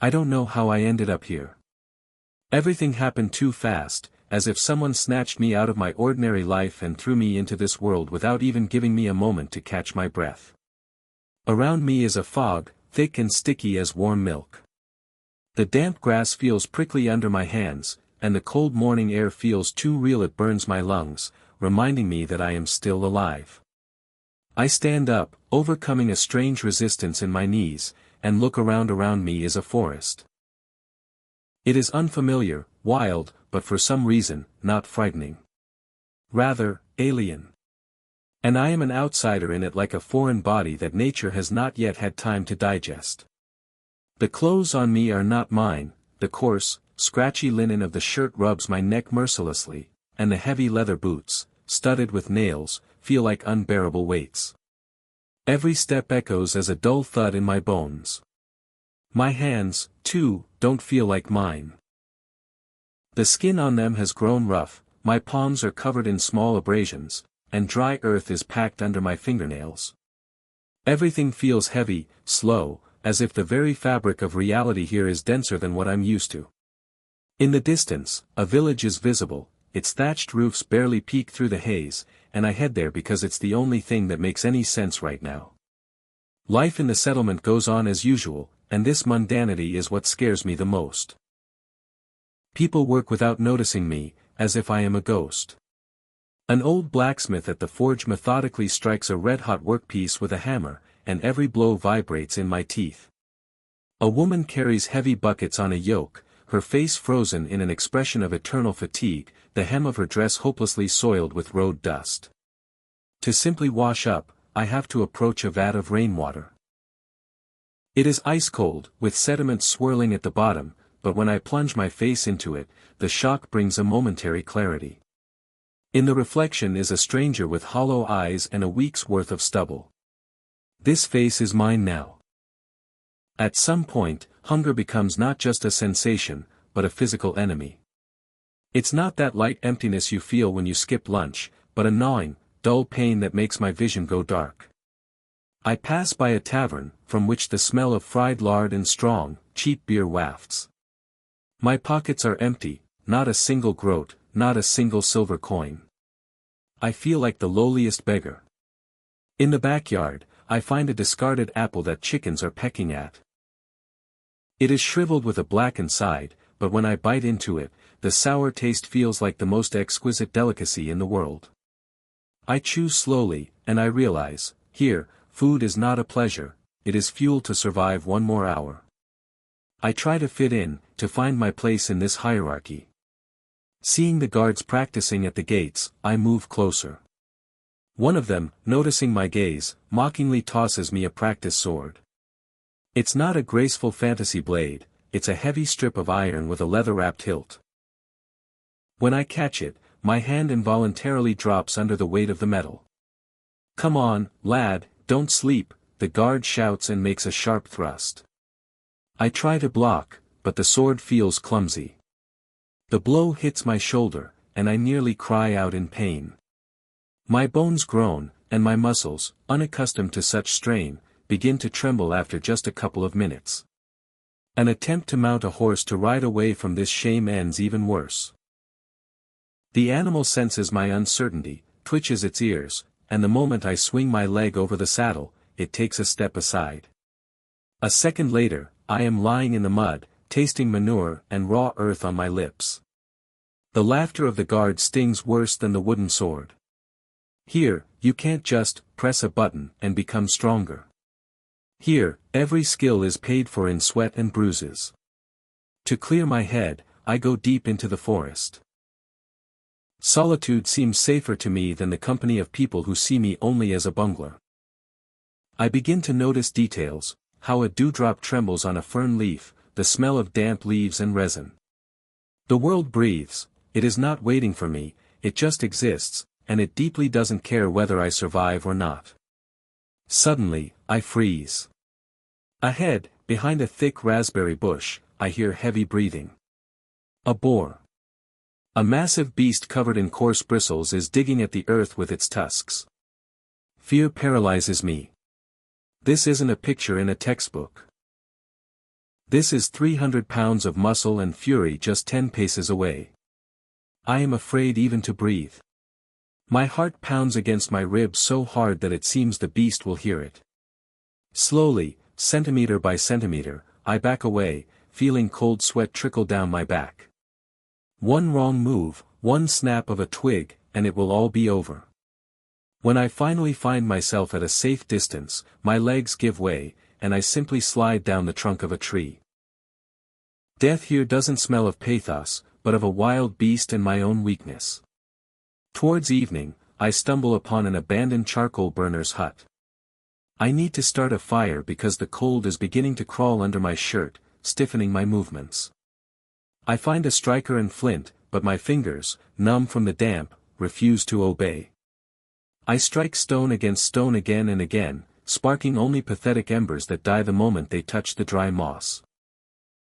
I don't know how I ended up here. Everything happened too fast, as if someone snatched me out of my ordinary life and threw me into this world without even giving me a moment to catch my breath. Around me is a fog, thick and sticky as warm milk. The damp grass feels prickly under my hands, and the cold morning air feels too real it burns my lungs, reminding me that I am still alive. I stand up, overcoming a strange resistance in my knees, and look around me is a forest. It is unfamiliar, wild, but for some reason, not frightening. Rather, alien. And I am an outsider in it, like a foreign body that nature has not yet had time to digest. The clothes on me are not mine, the coarse, scratchy linen of the shirt rubs my neck mercilessly, and the heavy leather boots, studded with nails, feel like unbearable weights. Every step echoes as a dull thud in my bones. My hands, too, don't feel like mine. The skin on them has grown rough, my palms are covered in small abrasions, and dry earth is packed under my fingernails. Everything feels heavy, slow, as if the very fabric of reality here is denser than what I'm used to. In the distance, a village is visible, its thatched roofs barely peek through the haze, and I head there because it's the only thing that makes any sense right now. Life in the settlement goes on as usual, and this mundanity is what scares me the most. People work without noticing me, as if I am a ghost. An old blacksmith at the forge methodically strikes a red-hot workpiece with a hammer, and every blow vibrates in my teeth. A woman carries heavy buckets on a yoke, her face frozen in an expression of eternal fatigue, the hem of her dress hopelessly soiled with road dust. To simply wash up, I have to approach a vat of rainwater. It is ice cold, with sediment swirling at the bottom, but when I plunge my face into it, the shock brings a momentary clarity. In the reflection is a stranger with hollow eyes and a week's worth of stubble. This face is mine now. At some point, hunger becomes not just a sensation, but a physical enemy. It's not that light emptiness you feel when you skip lunch, but a gnawing, dull pain that makes my vision go dark. I pass by a tavern, from which the smell of fried lard and strong, cheap beer wafts. My pockets are empty, not a single groat, not a single silver coin. I feel like the lowliest beggar. In the backyard, I find a discarded apple that chickens are pecking at. It is shriveled with a blackened side, but when I bite into it, the sour taste feels like the most exquisite delicacy in the world. I chew slowly, and I realize, here, food is not a pleasure, it is fuel to survive one more hour. I try to fit in, to find my place in this hierarchy. Seeing the guards practicing at the gates, I move closer. One of them, noticing my gaze, mockingly tosses me a practice sword. It's not a graceful fantasy blade, it's a heavy strip of iron with a leather-wrapped hilt. When I catch it, my hand involuntarily drops under the weight of the metal. "Come on, lad, don't sleep," the guard shouts and makes a sharp thrust. I try to block, but the sword feels clumsy. The blow hits my shoulder, and I nearly cry out in pain. My bones groan, and my muscles, unaccustomed to such strain, begin to tremble after just a couple of minutes. An attempt to mount a horse to ride away from this shame ends even worse. The animal senses my uncertainty, twitches its ears, and the moment I swing my leg over the saddle, it takes a step aside. A second later, I am lying in the mud, tasting manure and raw earth on my lips. The laughter of the guard stings worse than the wooden sword. Here, you can't just press a button and become stronger. Here, every skill is paid for in sweat and bruises. To clear my head, I go deep into the forest. Solitude seems safer to me than the company of people who see me only as a bungler. I begin to notice details, how a dewdrop trembles on a fern leaf, the smell of damp leaves and resin. The world breathes, it is not waiting for me, it just exists, and it deeply doesn't care whether I survive or not. Suddenly, I freeze. Ahead, behind a thick raspberry bush, I hear heavy breathing. A boar. A massive beast covered in coarse bristles is digging at the earth with its tusks. Fear paralyzes me. This isn't a picture in a textbook. This is 300 pounds of muscle and fury just 10 paces away. I am afraid even to breathe. My heart pounds against my ribs so hard that it seems the beast will hear it. Slowly, centimeter by centimeter, I back away, feeling cold sweat trickle down my back. One wrong move, one snap of a twig, and it will all be over. When I finally find myself at a safe distance, my legs give way, and I simply slide down the trunk of a tree. Death here doesn't smell of pathos, but of a wild beast and my own weakness. Towards evening, I stumble upon an abandoned charcoal burner's hut. I need to start a fire because the cold is beginning to crawl under my shirt, stiffening my movements. I find a striker and flint, but my fingers, numb from the damp, refuse to obey. I strike stone against stone again and again, sparking only pathetic embers that die the moment they touch the dry moss.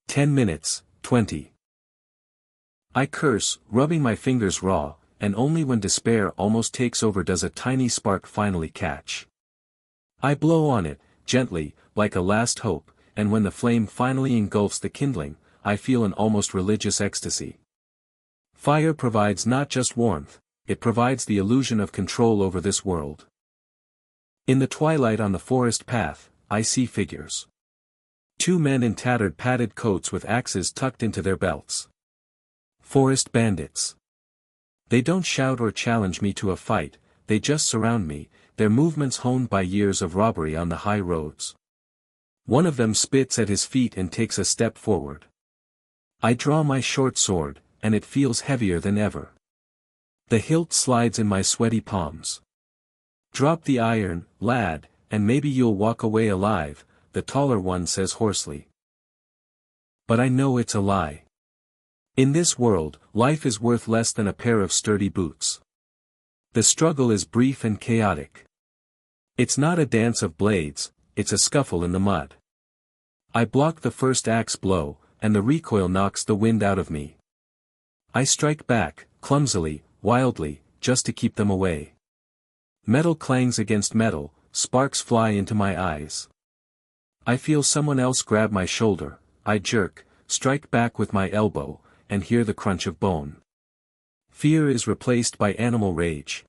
10 minutes, 20. I curse, rubbing my fingers raw, and only when despair almost takes over does a tiny spark finally catch. I blow on it, gently, like a last hope, and when the flame finally engulfs the kindling, I feel an almost religious ecstasy. Fire provides not just warmth, it provides the illusion of control over this world. In the twilight on the forest path, I see figures. 2 men in tattered padded coats with axes tucked into their belts. Forest bandits. They don't shout or challenge me to a fight, they just surround me, their movements honed by years of robbery on the high roads. One of them spits at his feet and takes a step forward. I draw my short sword, and it feels heavier than ever. The hilt slides in my sweaty palms. Drop the iron, lad, and maybe you'll walk away alive, the taller one says hoarsely. But I know it's a lie. In this world, life is worth less than a pair of sturdy boots. The struggle is brief and chaotic. It's not a dance of blades, it's a scuffle in the mud. I block the first axe blow, and the recoil knocks the wind out of me. I strike back, clumsily, wildly, just to keep them away. Metal clangs against metal, sparks fly into my eyes. I feel someone else grab my shoulder, I jerk, strike back with my elbow, and hear the crunch of bone. Fear is replaced by animal rage.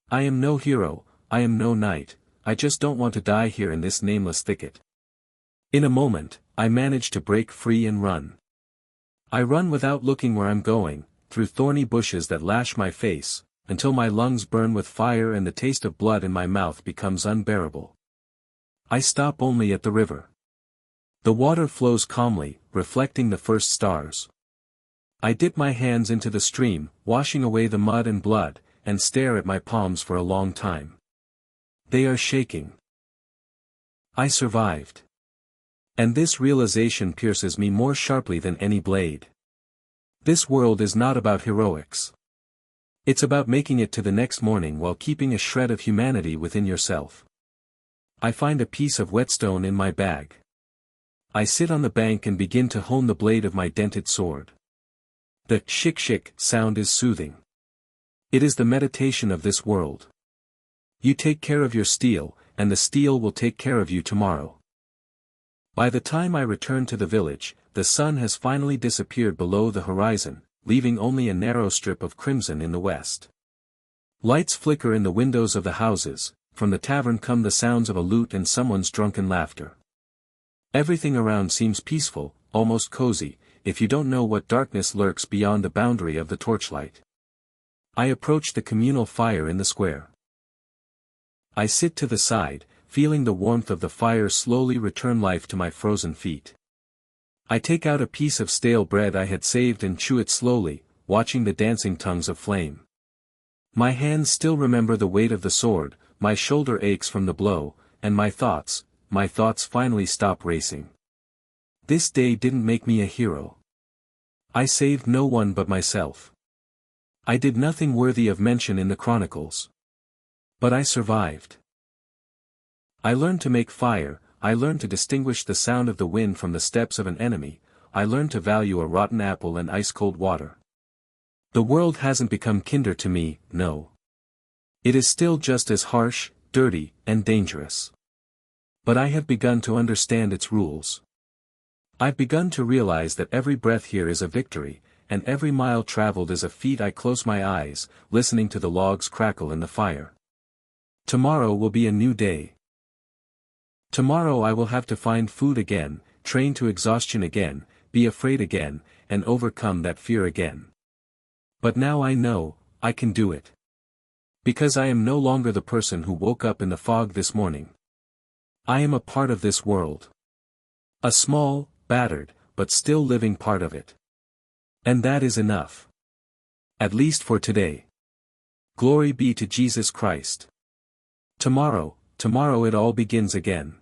I am no hero, I am no knight, I just don't want to die here in this nameless thicket. In a moment, I manage to break free and run. I run without looking where I'm going, through thorny bushes that lash my face, until my lungs burn with fire and the taste of blood in my mouth becomes unbearable. I stop only at the river. The water flows calmly, reflecting the first stars. I dip my hands into the stream, washing away the mud and blood, and stare at my palms for a long time. They are shaking. I survived. And this realization pierces me more sharply than any blade. This world is not about heroics. It's about making it to the next morning while keeping a shred of humanity within yourself. I find a piece of whetstone in my bag. I sit on the bank and begin to hone the blade of my dented sword. The shik-shik sound is soothing. It is the meditation of this world. You take care of your steel, and the steel will take care of you tomorrow. By the time I return to the village, the sun has finally disappeared below the horizon, leaving only a narrow strip of crimson in the west. Lights flicker in the windows of the houses, from the tavern come the sounds of a lute and someone's drunken laughter. Everything around seems peaceful, almost cozy, if you don't know what darkness lurks beyond the boundary of the torchlight. I approach the communal fire in the square. I sit to the side, feeling the warmth of the fire slowly return life to my frozen feet. I take out a piece of stale bread I had saved and chew it slowly, watching the dancing tongues of flame. My hands still remember the weight of the sword, my shoulder aches from the blow, and my thoughts finally stop racing. This day didn't make me a hero. I saved no one but myself. I did nothing worthy of mention in the chronicles. But I survived. I learned to make fire, I learned to distinguish the sound of the wind from the steps of an enemy, I learned to value a rotten apple and ice-cold water. The world hasn't become kinder to me, no. It is still just as harsh, dirty, and dangerous. But I have begun to understand its rules. I've begun to realize that every breath here is a victory, and every mile traveled is a feat. I close my eyes, listening to the logs crackle in the fire. Tomorrow will be a new day. Tomorrow I will have to find food again, train to exhaustion again, be afraid again, and overcome that fear again. But now I know, I can do it. Because I am no longer the person who woke up in the fog this morning. I am a part of this world. A small, battered, but still living part of it. And that is enough. At least for today. Glory be to Jesus Christ. Tomorrow it all begins again.